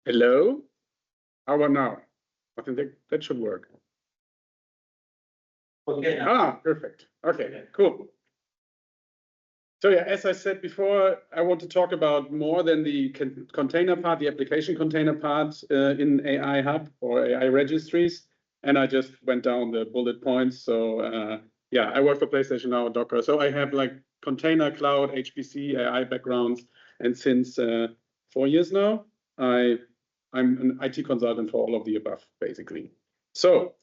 Hello? How about now? I think that should work. Okay. Perfect. Okay, cool. So yeah, as I said before, I want to talk about more than the container part, the application container part in AI Hub or AI registries. And I just went down the bullet points. So yeah, I work for PlayStation now, Docker. So I have like container, cloud, HPC, AI backgrounds. And since 4 years now, I'm an IT consultant for all of the above, basically. So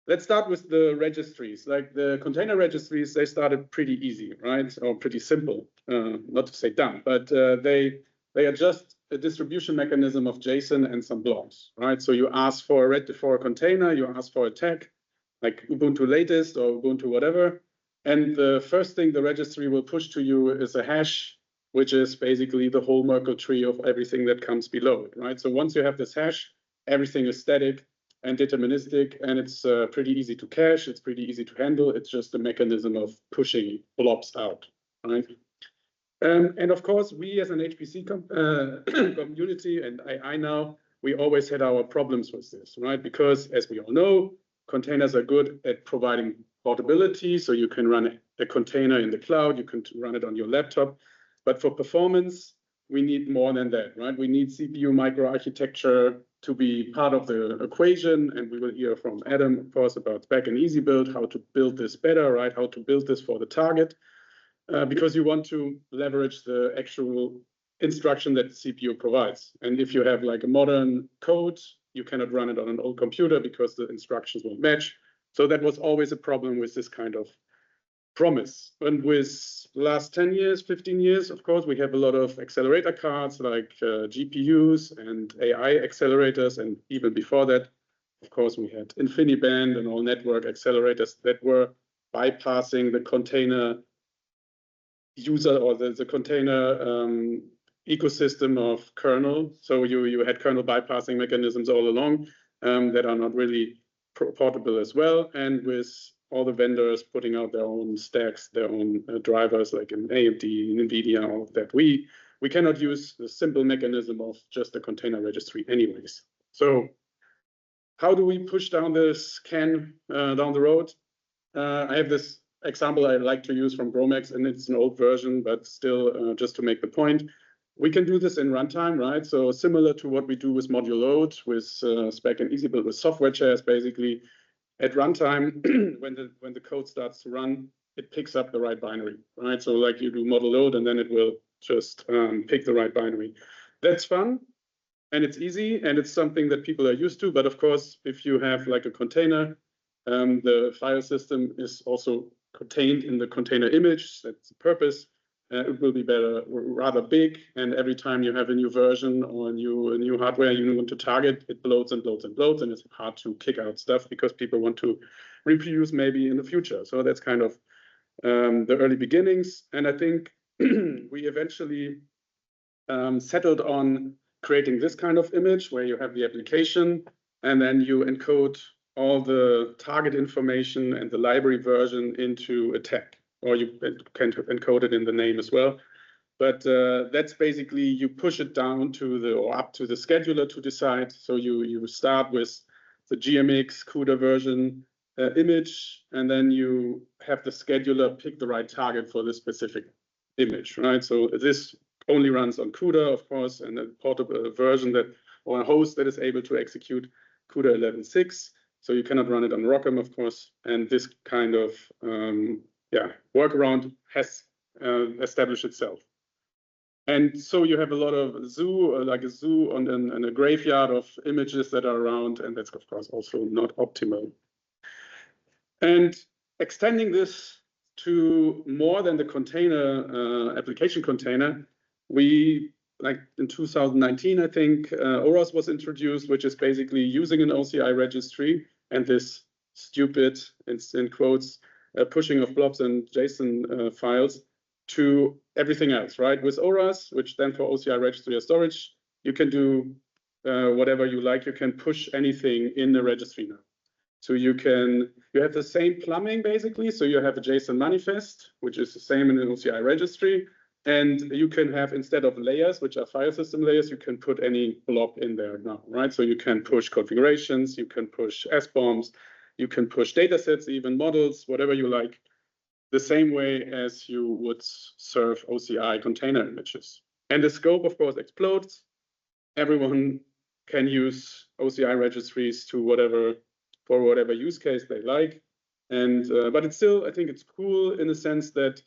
let's start with the registries. Like the container registries, they started pretty easy, right? Or pretty simple, not to say dumb, but they are just a distribution mechanism of JSON and some blobs, right? So you ask for a container, you ask for a tag, like Ubuntu latest or Ubuntu whatever. And the first thing the registry will push to you is a hash, which is basically the whole Merkle tree of everything that comes below it, right? So once you have this hash, everything is static and deterministic, and it's pretty easy to cache. It's pretty easy to handle. It's just a mechanism of pushing blobs out, right? And of course, we as an HPC community and AI now, we always had our problems with this, right? Because as we all know, containers are good at providing portability. So you can run a container in the cloud, you can run it on your laptop. But for performance, we need more than that, right? We need CPU microarchitecture to be part of the equation. And we will hear from Adam, of course, about Spec and Easy Build, how to build this better, right? How to build this for the target. Because you want to leverage the actual instruction that the CPU provides. And if you have like a modern code, you cannot run it on an old computer because the instructions won't match. So that was always a problem with this kind of promise. And with last 10 years, 15 years, of course, we have a lot of accelerator cards like GPUs and AI accelerators. And even before that, of course, we had InfiniBand and all network accelerators that were bypassing the container user or the container ecosystem of kernel. So you had kernel bypassing mechanisms all along that are not really portable as well. And with all the vendors putting out their own stacks, their own drivers, like in AMD, NVIDIA, all of that, we cannot use the simple mechanism of just a container registry anyways. So how do we push down this can down the road? I have this example I like to use from Bromex, and it's an old version, but still just to make the point. We can do this in runtime, right? So similar to what we do with module load, with Spec and Easy Build, with software chairs, basically at runtime, when the code starts to run, it picks up the right binary, right? So like you do model load, and then it will just pick the right binary. That's fun, and it's easy, and it's something that people are used to. But of course, if you have like a container, the file system is also contained in the container image. That's the purpose. It will be rather big, and every time you have a new version or a new hardware you want to target, it bloats and bloats and bloats, and it's hard to kick out stuff because people want to reproduce maybe in the future. So that's kind of the early beginnings, and I think we eventually settled on creating this kind of image where you have the application, and then you encode all the target information and the library version into a tag, or you can encode it in the name as well. But that's basically, you push it down to or up to the scheduler to decide. So you start with the GMX CUDA version image, and then you have the scheduler pick the right target for this specific image, right? So this only runs on CUDA, of course, and a portable version or a host that is able to execute CUDA 11.6. So you cannot run it on ROCm, of course. And this kind of workaround has established itself. And so you have a lot of zoo, like a zoo and a graveyard of images that are around, and that's of course also not optimal. And extending this to more than the container, application container, we, like in 2019, I think, ORAS was introduced, which is basically using an OCI registry and this stupid, in quotes, pushing of blobs and JSON files to everything else, right? With ORAS, which stands for OCI registry or storage, you can do whatever you like. You can push anything in the registry now. So you have the same plumbing basically. So you have a JSON manifest, which is the same in an OCI registry. And you can have, instead of layers, which are file system layers, you can put any blob in there now, right? So you can push configurations, you can push SBOMs, you can push datasets, even models, whatever you like, the same way as you would serve OCI container images. And the scope, of course, explodes. Everyone can use OCI registries to for whatever use case they like. And but it's still, I think it's cool in the sense that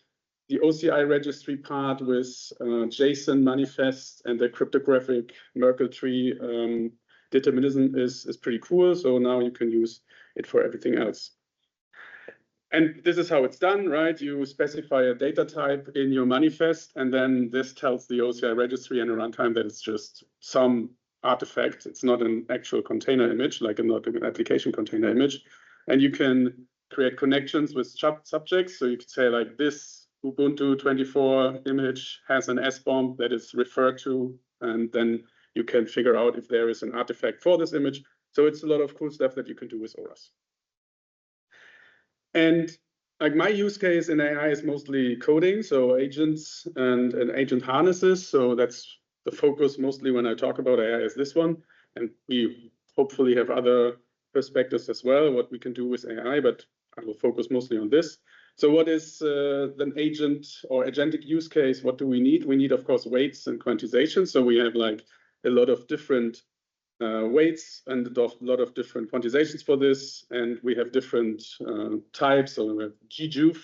the OCI registry part with JSON manifest and the cryptographic Merkle tree determinism is pretty cool. So now you can use it for everything else. And this is how it's done, right? You specify a data type in your manifest, and then this tells the OCI registry and a runtime that it's just some artifact. It's not an actual container image, like not an application container image. And you can create connections with subjects. So you could say like this Ubuntu 24 image has an SBOM that is referred to, and then you can figure out if there is an artifact for this image. So it's a lot of cool stuff that you can do with ORAS. And like my use case in AI is mostly coding, so agents and agent harnesses. So that's the focus mostly when I talk about AI is this one. And we hopefully have other perspectives as well, what we can do with AI, but I will focus mostly on this. So what is an agent or agentic use case? What do we need? We need, of course, weights and quantizations. So we have like a lot of different weights and a lot of different quantizations for this. And we have different types. So we have GJUF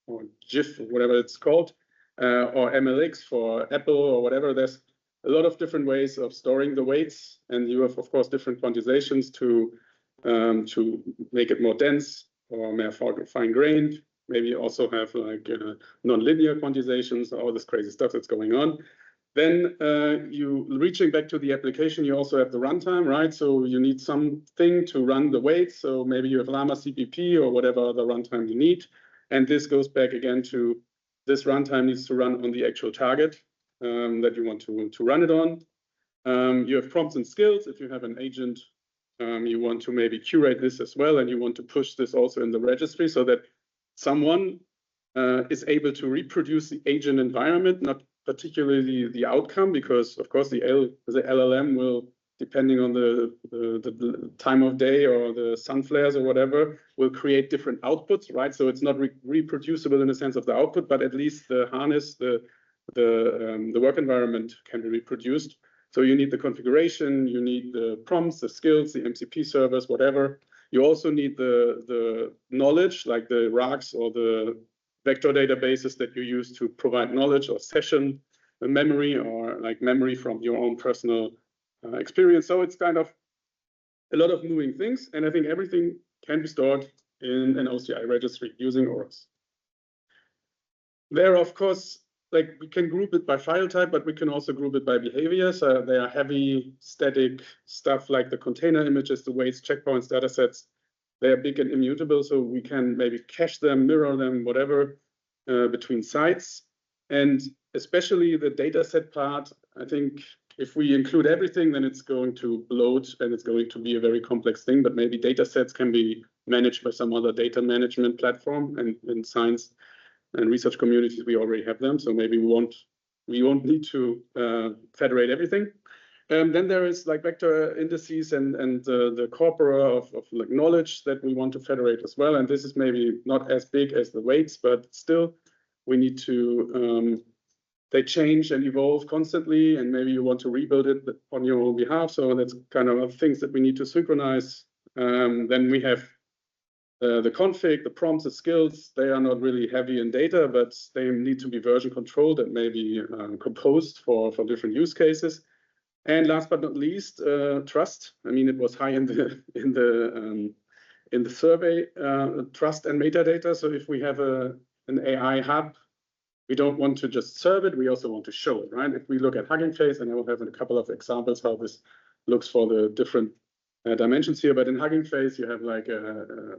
or GIF, or whatever it's called, or MLX for Apple or whatever. There's a lot of different ways of storing the weights. And you have, of course, different quantizations to make it more dense or more fine-grained. Maybe you also have like non-linear quantizations, all this crazy stuff that's going on. Then you reaching back to the application, you also have the runtime, right? So you need something to run the weights. So maybe you have Llama CPP or whatever other runtime you need. And this goes back again to this runtime needs to run on the actual target that you want to run it on. You have prompts and skills. If you have an agent, you want to maybe curate this as well, and you want to push this also in the registry so that someone is able to reproduce the agent environment, not particularly the outcome, because of course the LLM will, depending on the time of day or the sun flares or whatever, will create different outputs, right? So it's not reproducible in the sense of the output, but at least the harness, the work environment can be reproduced. So you need the configuration, you need the prompts, the skills, the MCP servers, whatever. You also need the knowledge, like the RAGs or the vector databases that you use to provide knowledge or session memory or like memory from your own personal experience. So it's kind of a lot of moving things. And I think everything can be stored in an OCI registry using ORAS. There, of course, like we can group it by file type, but we can also group it by behavior. So they are heavy static stuff like the container images, the weights, checkpoints, datasets. They are big and immutable, so we can maybe cache them, mirror them, whatever, between sites. And especially the dataset part, I think if we include everything, then it's going to bloat and it's going to be a very complex thing. But maybe datasets can be managed by some other data management platform. And in science and research communities, we already have them. So maybe we won't need to federate everything. Then there is like vector indices and the corpora of like knowledge that we want to federate as well. And this is maybe not as big as the weights, but still we need to, they change and evolve constantly, and maybe you want to rebuild it on your own behalf. So that's kind of things that we need to synchronize. Then we have the config, the prompts, the skills. They are not really heavy in data, but they need to be version controlled and maybe composed for different use cases. And last but not least, trust. I mean, it was high in the survey, trust and metadata. So if we have an AI hub, we don't want to just serve it. We also want to show it, right? If we look at Hugging Face, and I will have a couple of examples how this looks for the different dimensions here. But in Hugging Face, you have like a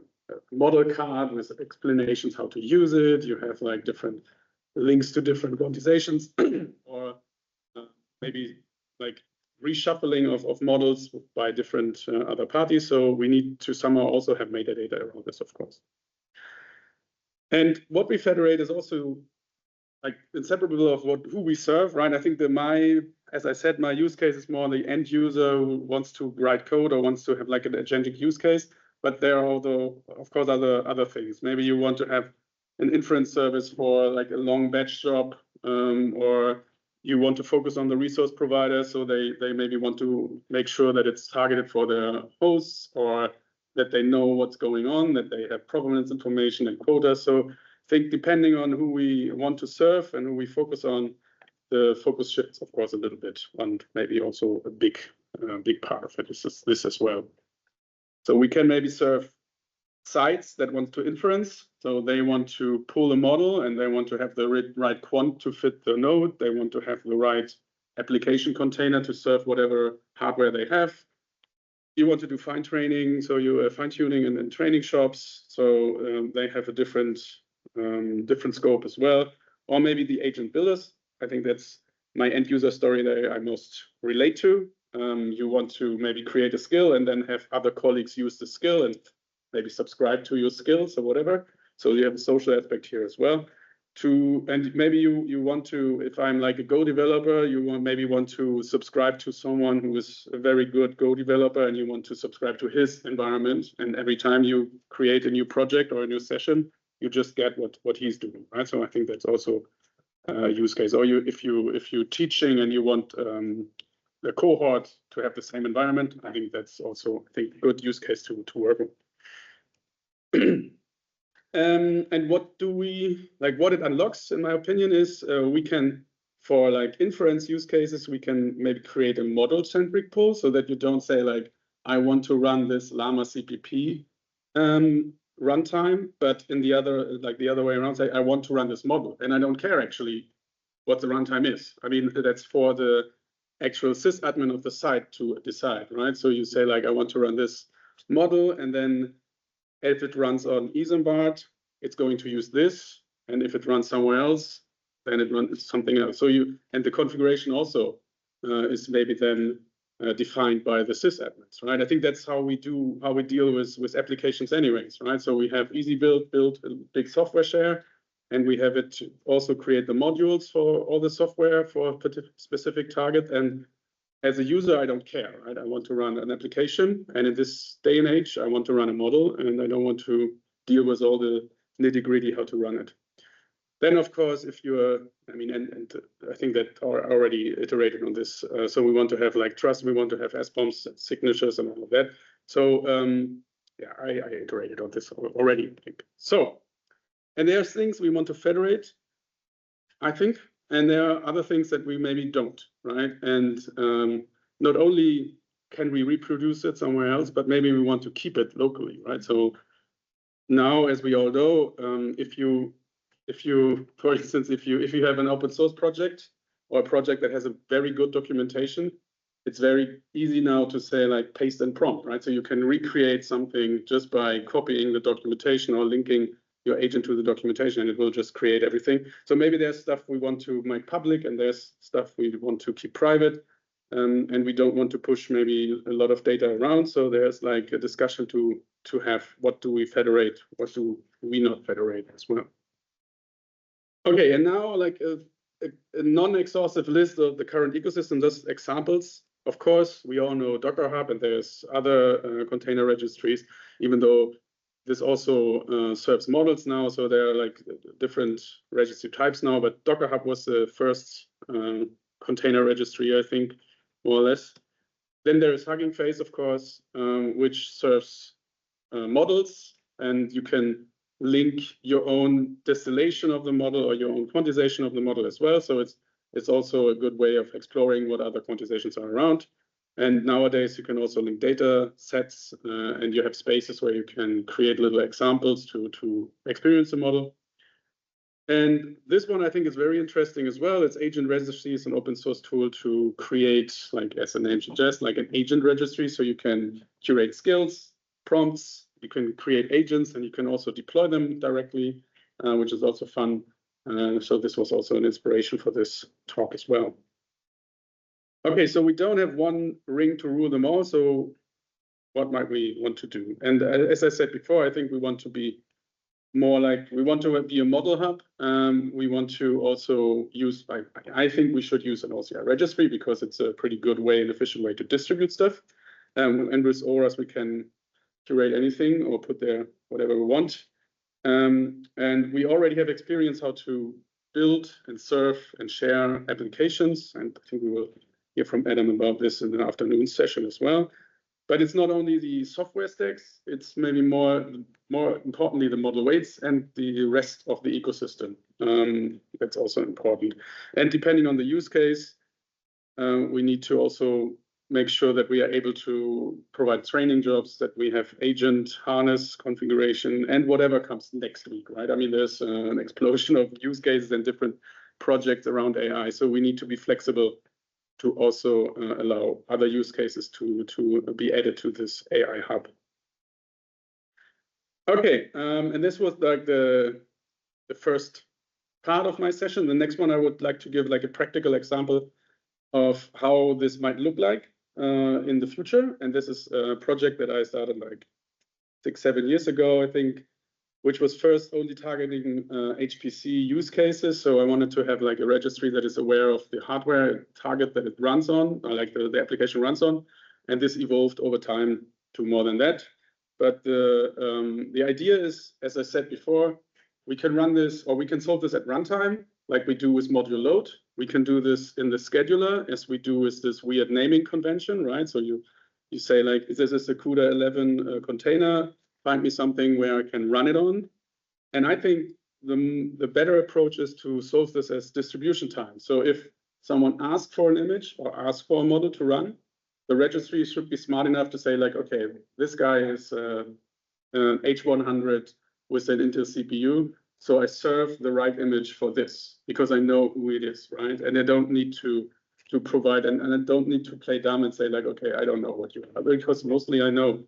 model card with explanations how to use it. You have like different links to different quantizations, or maybe like reshuffling of models by different other parties. So we need to somehow also have metadata around this, of course. And what we federate is also like inseparable of who we serve, right? I think as I said, my use case is more the end user who wants to write code or wants to have like an agentic use case. But there are also, of course, other things. Maybe you want to have an inference service for like a long batch job, or you want to focus on the resource provider, so they maybe want to make sure that it's targeted for their hosts, or that they know what's going on, that they have provenance information and quotas. So I think depending on who we want to serve and who we focus on, the focus shifts, of course, a little bit, and maybe also a big part of it is this as well. So we can maybe serve sites that want to inference. So they want to pull a model and they want to have the right quant to fit the node. They want to have the right application container to serve whatever hardware they have. You want to do fine training, so you fine tuning and training shops. So they have a different scope as well. Or maybe the agent builders. I think that's my end user story that I most relate to. You want to maybe create a skill and then have other colleagues use the skill and maybe subscribe to your skills or whatever. So you have a social aspect here as well. And maybe you want to, if I'm like a Go developer, maybe want to subscribe to someone who is a very good Go developer, and you want to subscribe to his environment. And every time you create a new project or a new session, you just get what he's doing, right? So I think that's also a use case. Or if you're teaching and you want the cohort to have the same environment, I think that's also a good use case to work on. And what it unlocks, in my opinion, is we can, for like inference use cases, we can maybe create a model-centric pull, so that you don't say like, I want to run this Llama CPP runtime, but in the other way around, say I want to run this model, and I don't care actually what the runtime is. I mean, that's for the actual sysadmin of the site to decide, right? So you say like, I want to run this model, and then if it runs on Isambard, it's going to use this, and if it runs somewhere else, then it runs something else. So and the configuration also is maybe then defined by the sysadmins, right? I think that's how we deal with applications, anyways, right? So we have easy build a big software share, and we have it also create the modules for all the software for a specific target. And as a user, I don't care, right? I want to run an application, and in this day and age, I want to run a model, and I don't want to deal with all the nitty-gritty how to run it. Then, of course, if you're, and I think that I already iterated on this. So we want to have like trust, we want to have SBOMs, signatures, and all of that. So yeah, I iterated on this already, I think. So, and there's things we want to federate, I think. And there are other things that we maybe don't, right? And not only can we reproduce it somewhere else, but maybe we want to keep it locally, right? So now, as we all know, if you, for instance, if you have an open source project or a project that has a very good documentation, it's very easy now to say like paste and prompt, right? So you can recreate something just by copying the documentation or linking your agent to the documentation, and it will just create everything. So maybe there's stuff we want to make public, and there's stuff we want to keep private, and we don't want to push maybe a lot of data around. So there's like a discussion to have, what do we federate, what do we not federate as well. Okay, and now like a non-exhaustive list of the current ecosystem, just examples. Of course, we all know Docker Hub, and there's other container registries, even though this also serves models now, so there are like different registry types now, but Docker Hub was the first container registry, I think, more or less. Then there is Hugging Face, of course, which serves models, and you can link your own distillation of the model or your own quantization of the model as well. So it's also a good way of exploring what other quantizations are around. And nowadays, you can also link data sets, and you have spaces where you can create little examples to experience the model. And this one I think is very interesting as well. It's Agent Registry, is an open source tool to create, like as the name suggests, like an agent registry. So you can curate skills, prompts, you can create agents, and you can also deploy them directly, which is also fun. So this was also an inspiration for this talk as well. Okay, so we don't have one ring to rule them all. So what might we want to do? And as I said before, I think we want to be more like we want to be a model hub. We want to also use, I think we should use an OCR registry because it's a pretty good way and efficient way to distribute stuff. And with ORAS, we can curate anything or put there whatever we want. And we already have experience how to build and serve and share applications. And I think we will hear from Adam about this in the afternoon session as well. But it's not only the software stacks, it's maybe more importantly the model weights and the rest of the ecosystem. That's also important. And depending on the use case, we need to also make sure that we are able to provide training jobs, that we have agent harness configuration and whatever comes next week, right? I mean, there's an explosion of use cases and different projects around AI. So we need to be flexible to also allow other use cases to be added to this AI hub. Okay, and this was like the first part of my session. The next one I would like to give like a practical example of how this might look like in the future. And this is a project that I started like 6-7 years ago, I think, which was first only targeting HPC use cases. So I wanted to have like a registry that is aware of the hardware target that it runs on, or like the application runs on. And this evolved over time to more than that. But the idea is, as I said before, we can run this, or we can solve this at runtime, like we do with module load. We can do this in the scheduler, as we do with this weird naming convention, right? So you say like, this is a CUDA 11 container, find me something where I can run it on. And I think the better approach is to solve this as distribution time. So if someone asks for an image or asks for a model to run, the registry should be smart enough to say like, okay, this guy is an H100 with an Intel CPU. So I serve the right image for this because I know who it is, right? And I don't need to provide, and I don't need to play dumb and say like, okay, I don't know what you are, because mostly I know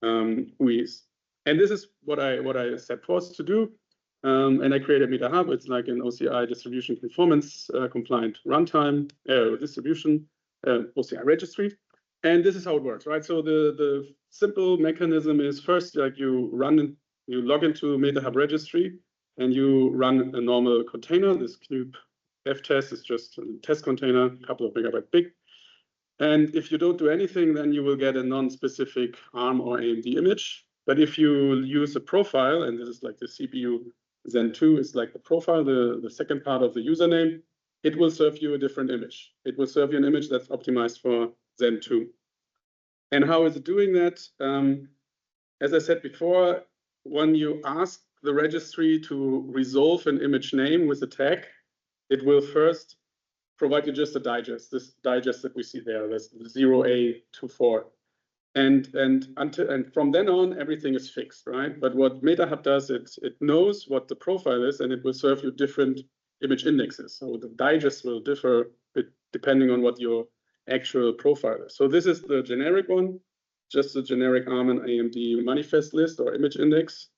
who he is. And this is what I set forth to do. And I created MetaHub. It's like an OCI distribution performance compliant runtime distribution OCI registry. And this is how it works, right? So the simple mechanism is first like you log into MetaHub registry and you run a normal container. This Cube F-test is just a test container, a couple of megabytes big. And if you don't do anything, then you will get a non-specific ARM or AMD image. But if you use a profile, and this is like the CPU Zen 2 is like the profile, the second part of the username, it will serve you a different image. It will serve you an image that's optimized for Zen 2. And how is it doing that? As I said before, when you ask the registry to resolve an image name with a tag, it will first provide you just a digest, this digest that we see there, this 0A24. And from then on, everything is fixed, right? But what MetaHub does, it knows what the profile is, and it will serve you different image indexes. So the digest will differ depending on what your actual profile is. So this is the generic one, just a generic ARM and AMD manifest list or image index.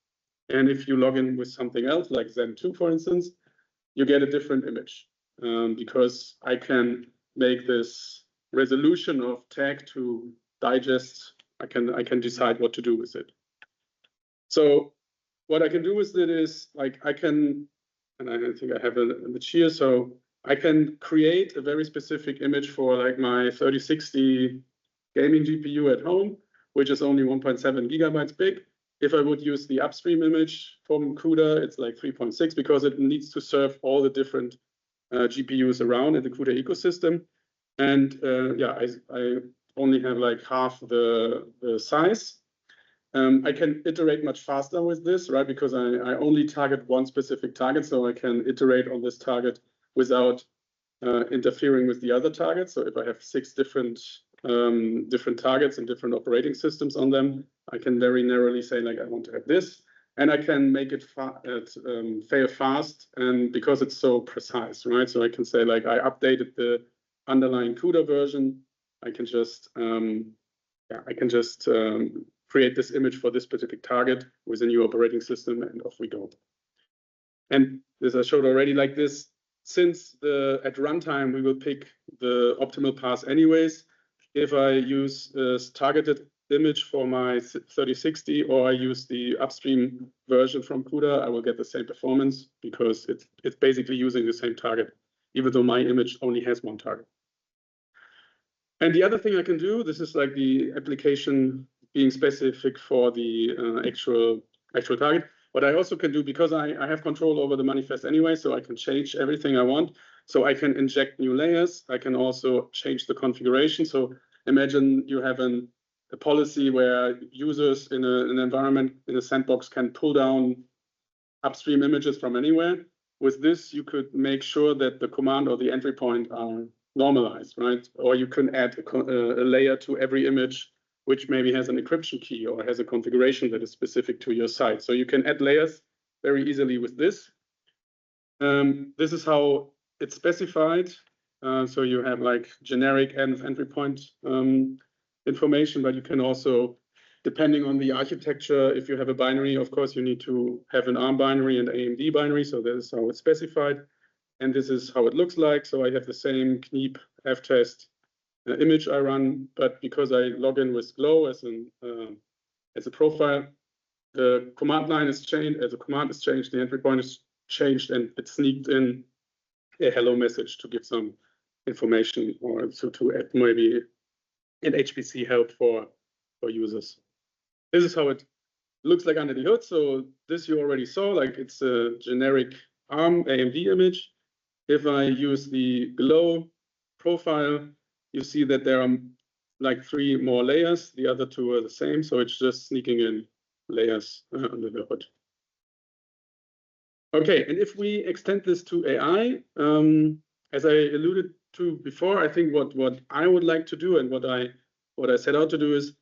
And if you log in with something else, like Zen 2, for instance, you get a different image because I can make this resolution of tag to digest. I can decide what to do with it. So what I can do with it is like I can, and I think I have an image here. So I can create a very specific image for like my 3060 gaming GPU at home, which is only 1.7 gigabytes big. If I would use the upstream image from CUDA, it's like 3.6 because it needs to serve all the different GPUs around in the CUDA ecosystem. And yeah, I only have like half the size. I can iterate much faster with this, right? Because I only target one specific target, so I can iterate on this target without interfering with the other targets. So if I have 6 different targets and different operating systems on them, I can very narrowly say like I want to have this, and I can make it fail fast, and because it's so precise, right? So I can say like I updated the underlying CUDA version. I can just create this image for this specific target with a new operating system, and off we go. And as I showed already, like this, since at runtime we will pick the optimal path anyways. If I use targeted image for my 3060 or I use the upstream version from CUDA, I will get the same performance because it's basically using the same target, even though my image only has one target. And the other thing I can do, this is like the application being specific for the actual target. What I also can do, because I have control over the manifest anyway, so I can change everything I want. So I can inject new layers. I can also change the configuration. So imagine you have a policy where users in an environment, in a sandbox, can pull down upstream images from anywhere. With this, you could make sure that the command or the entry point are normalized, right? Or you can add a layer to every image, which maybe has an encryption key or has a configuration that is specific to your site. So you can add layers very easily with this. This is how it's specified. So you have like generic entry point information, but you can also, depending on the architecture, if you have a binary, of course, you need to have an ARM binary and AMD binary. So this is how it's specified. And this is how it looks like. So I have the same Kneep F-test image I run, but because I log in with Glow as a profile, the command line is changed, as a command is changed, the entry point is changed, and it sneaked in a hello message to give some information or to add maybe an HPC help for users. This is how it looks like under the hood. So this you already saw, like it's a generic ARM AMD image. If I use the Glow profile, you see that there are like 3 more layers. The other 2 are the same. So it's just sneaking in layers under the hood. Okay, and if we extend this to AI, as I alluded to before, I think what I would like to do and what I set out to do is,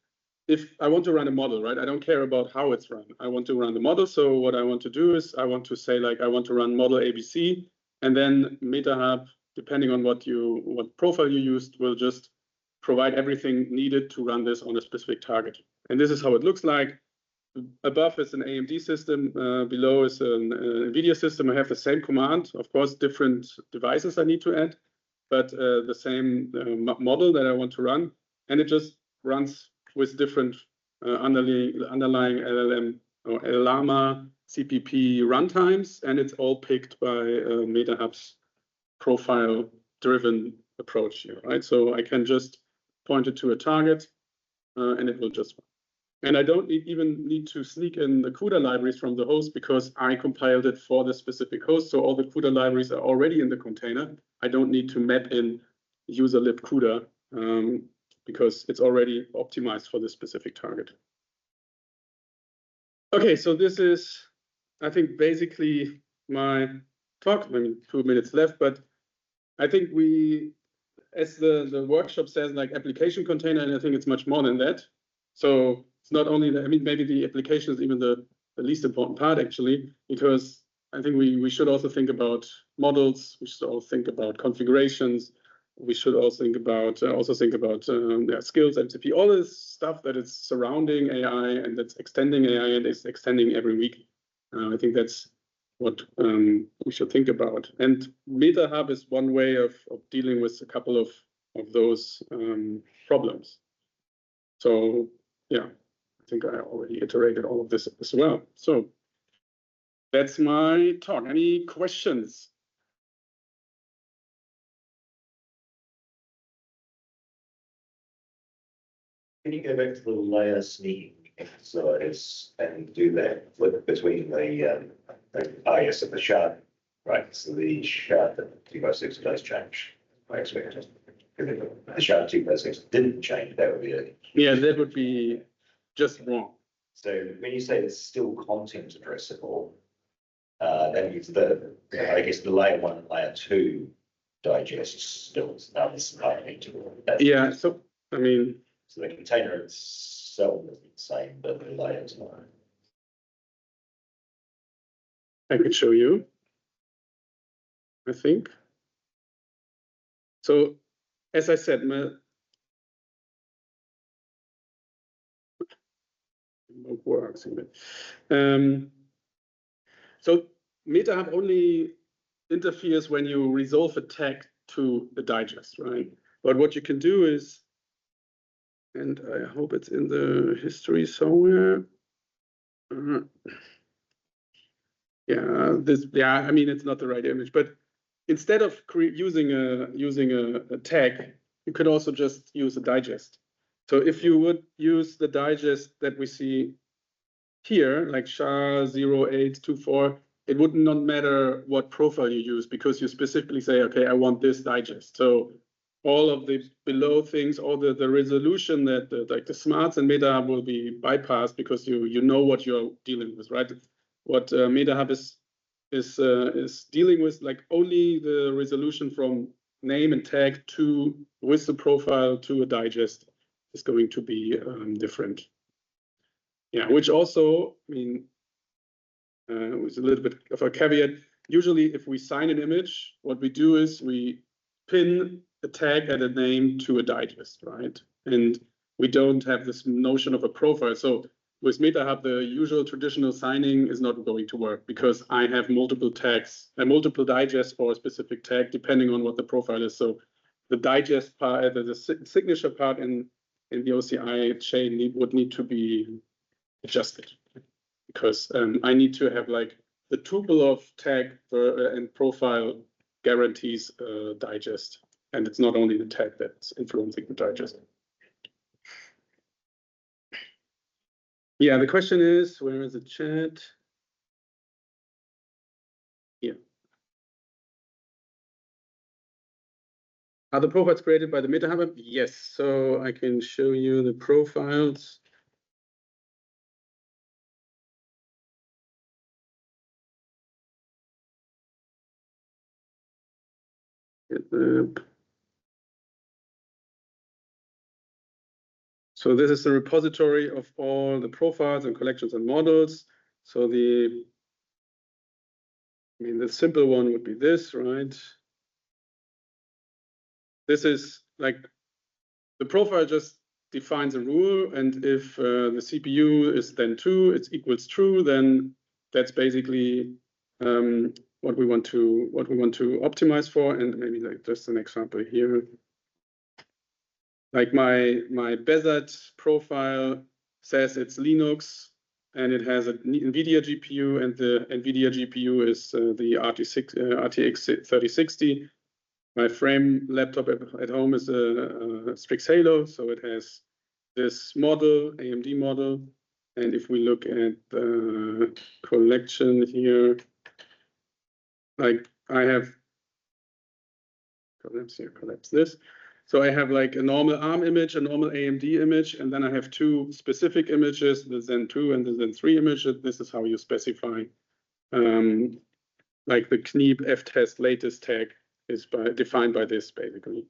if I want to run a model, right? I don't care about how it's run. I want to run the model. So what I want to do is I want to say, like, I want to run model ABC, and then MetaHub, depending on what profile you used, will just provide everything needed to run this on a specific target. And this is how it looks like. Above is an AMD system, below is an NVIDIA system. I have the same command, of course, different devices I need to add, but the same model that I want to run. And it just runs with different underlying LLM or Llama CPP runtimes, and it's all picked by MetaHub's profile-driven approach here, right? So I can just point it to a target, and it will just run. And I don't even need to sneak in the CUDA libraries from the host because I compiled it for the specific host. So all the CUDA libraries are already in the container. I don't need to map in user lib CUDA because it's already optimized for this specific target. Okay, so this is, I think, basically my talk. I mean, 2 minutes left, but I think we, as the workshop says, like application container, and I think it's much more than that. So it's not only I mean, maybe the application is even the least important part, actually, because I think we should also think about models. We should also think about configurations. We should also think about skills, MCP, all this stuff that is surrounding AI and that's extending AI and is extending every week. I think that's what we should think about. And MetaHub is one way of dealing with a couple of those problems. So yeah, I think I already iterated all of this as well. So that's my talk. Any questions? Can you go back to the layer sneaking exercise and do that flip between the IS and the shard, right? So the shard 2x6 does change, I expect. If the shard 2x6 didn't change, that would be a... Yeah, that would be just wrong. So when you say it's still content addressable, that means that I guess the layer 1 and layer 2 digests still yeah, so I mean, so the container itself is the same, but the layers are. I could show you, I think. So as I said, works. So MetaHub only interferes when you resolve a tag to a digest, right? But what you can do is, and I hope it's in the history somewhere. Yeah, I mean, it's not the right image, but instead of using a tag, you could also just use a digest. So if you would use the digest that we see here, like SHA-0824, it would not matter what profile you use because you specifically say, okay, I want this digest. So all of the below things, all the resolution that like the smarts and MetaHub will be bypassed because you know what you're dealing with, right? What MetaHub is dealing with, like only the resolution from name and tag to with the profile to a digest is going to be different. Yeah, which also, I mean, with a little bit of a caveat. Usually, if we sign an image, what we do is we pin a tag and a name to a digest, right? And we don't have this notion of a profile. So with MetaHub, the usual traditional signing is not going to work because I have multiple tags and multiple digests for a specific tag, depending on what the profile is. So the digest part, the signature part in the OCI chain would need to be adjusted because I need to have like the tuple of tag and profile guarantees digest. And it's not only the tag that's influencing the digest. Yeah, the question is, where is the chat? Here. Are the profiles created by the MetaHub? Yes, so I can show you the profiles. So this is the repository of all the profiles and collections and models. So the simple one would be this, right? This is like the profile just defines a rule, and if the CPU is then 2, it equals true, then that's basically what we want to optimize for. And maybe like just an example here. Like my Bezat profile says it's Linux and it has an NVIDIA GPU, and the NVIDIA GPU is the RTX 3060. My frame laptop at home is a Strix Halo, so it has this model, AMD model. And if we look at the collection here, like I have collapse this. So I have like a normal ARM image, a normal AMD image, and then I have 2 specific images, the Zen 2 and the Zen 3 image. This is how you specify like the KNEEP ftest latest tag is defined by this basically.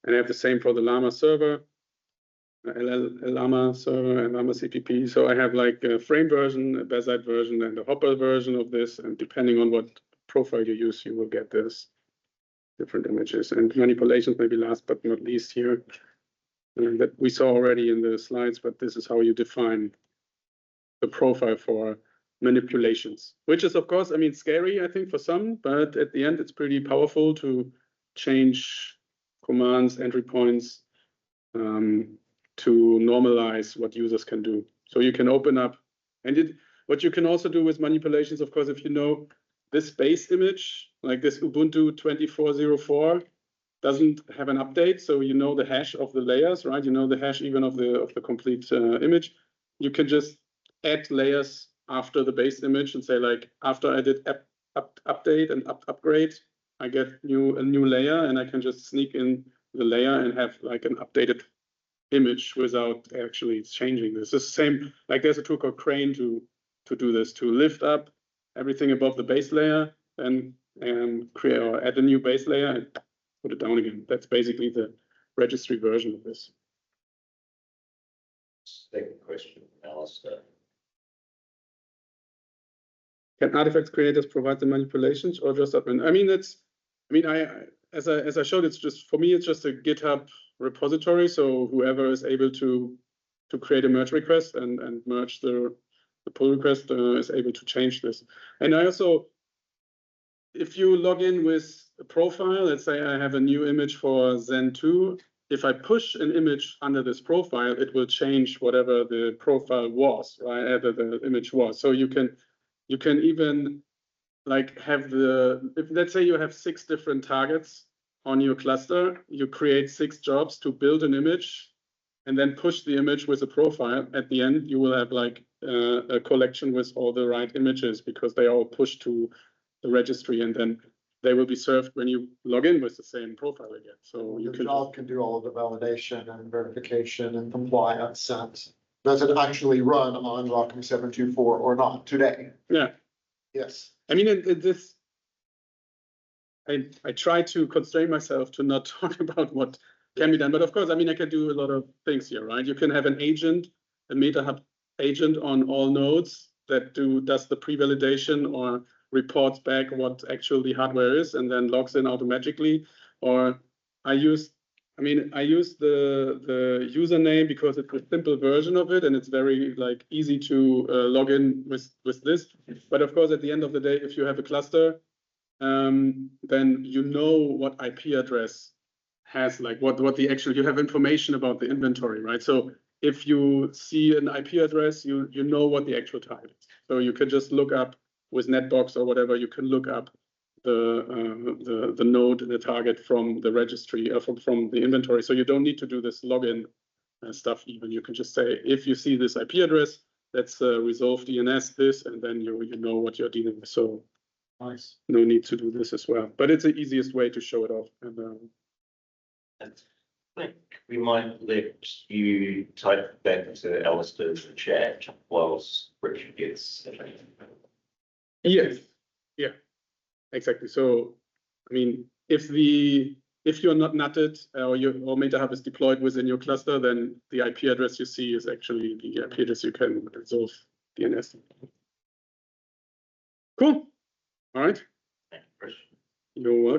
And I have the same for the Llama server, Llama server and Llama CPP. So I have like a frame version, a Bezat version, and a Hopper version of this. And depending on what profile you use, you will get this different images. And manipulations maybe last but not least here, that we saw already in the slides, but this is how you define the profile for manipulations, which is of course, I mean, scary, I think, for some, but at the end, it's pretty powerful to change commands, entry points, to normalize what users can do. So you can open up, and what you can also do with manipulations, of course, if you know this base image, like this Ubuntu 24.04, doesn't have an update, so you know the hash of the layers, right? You know the hash even of the complete image. You can just add layers after the base image and say, like, after I did update and upgrade, I get a new layer, and I can just sneak in the layer and have like an updated image without actually changing this. It's the same, like there's a tool called Crane to do this, to lift up everything above the base layer and create or add a new base layer and put it down again. That's basically the registry version of this. Second question, Alistair. Can artifacts creators provide the manipulations or just admin? I mean, as I showed, it's just, for me, it's just a GitHub repository. So whoever is able to create a merge request and merge the pull request is able to change this. And I also, if you log in with a profile, let's say I have a new image for Zen 2, if I push an image under this profile, it will change whatever the profile was, right? The image was. So you can even like have if let's say you have 6 different targets on your cluster, you create 6 jobs to build an image and then push the image with a profile. At the end, you will have like a collection with all the right images because they are all pushed to the registry, and then they will be served when you log in with the same profile again. So you can do all of the validation and verification and compliance. And does it actually run on ROCm 724 or not today? Yeah. Yes. I mean, I try to constrain myself to not talk about what can be done, but of course, I mean, I can do a lot of things here, right? You can have an agent, a MetaHub agent on all nodes that does the pre-validation or reports back what actually the hardware is and then logs in automatically. Or I use the username because it's a simple version of it and it's very like easy to log in with this. But of course, at the end of the day, if you have a cluster, then you know what IP address has, like what the actual, you have information about the inventory, right? So if you see an IP address, you know what the actual type is. So you can just look up with Netbox or whatever, you can look up the node, the target from the registry, from the inventory. So you don't need to do this login stuff even. You can just say, if you see this IP address, let's resolve DNS this, and then you know what you're dealing with. So nice. No need to do this as well. But it's the easiest way to show it off. And I think we might let you type back to Alistair's chat whilst Richard gets. yes, yeah, exactly. So, I mean, if you're not nutted or MetaHub is deployed within your cluster, then the IP address you see is actually the IP address you can resolve DNS. Cool. All right. Thank you, Chris. You're welcome.